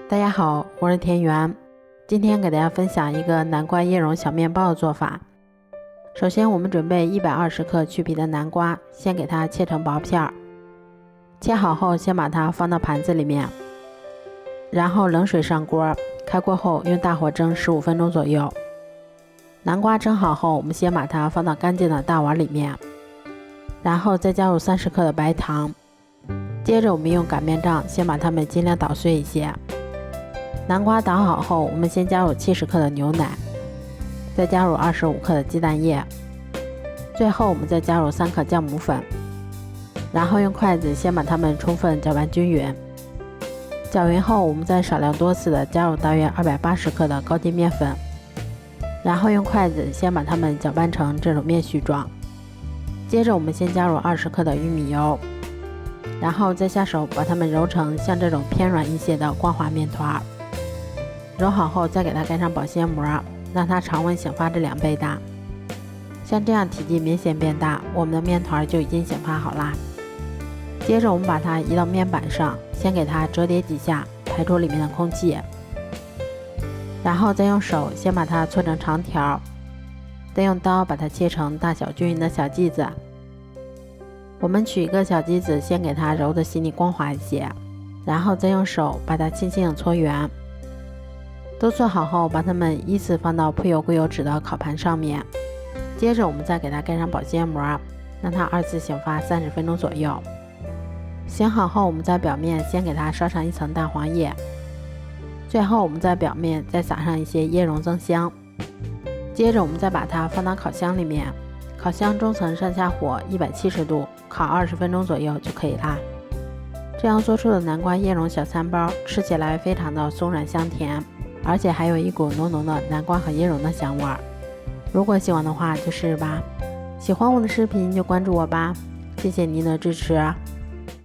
大家好，我是田园。今天给大家分享一个南瓜椰蓉小面包的做法。首先我们准备120克去皮的南瓜，先给它切成薄片儿。切好后先把它放到盘子里面，然后冷水上锅，开锅后用大火蒸15分钟左右。南瓜蒸好后，我们先把它放到干净的大碗里面，然后再加入30克的白糖。接着我们用擀面杖先把它们尽量捣碎一些。南瓜捣好后，我们先加入70克的牛奶，再加入25克的鸡蛋液，最后我们再加入3克酵母粉，然后用筷子先把它们充分搅拌均匀。搅匀后，我们再少量多次的加入大约280克的高筋面粉，然后用筷子先把它们搅拌成这种面絮状。接着我们先加入20克的玉米油，然后再下手把它们揉成像这种偏软一些的光滑面团。揉好后再给它盖上保鲜膜，让它常温醒发至2倍大。像这样体积明显变大，我们的面团就已经醒发好啦。接着我们把它移到面板上，先给它折叠几下，排出里面的空气，然后再用手先把它搓成长条，再用刀把它切成大小均匀的小剂子。我们取一个小剂子，先给它揉得细腻光滑一些，然后再用手把它轻轻的搓圆。都做好后，把它们依次放到铺有硅油纸的烤盘上面。接着我们再给它盖上保鲜膜，让它2次醒发30分钟左右。醒好后，我们在表面先给它刷上一层蛋黄液，最后我们在表面再撒上一些椰蓉增香。接着我们再把它放到烤箱里面，烤箱中层上下火170度，烤20分钟左右就可以啦。这样做出的南瓜椰蓉小餐包吃起来非常的松软香甜，而且还有一股浓浓的南瓜和椰蓉的香味儿。如果喜欢的话就试试吧。喜欢我的视频就关注我吧，谢谢您的支持。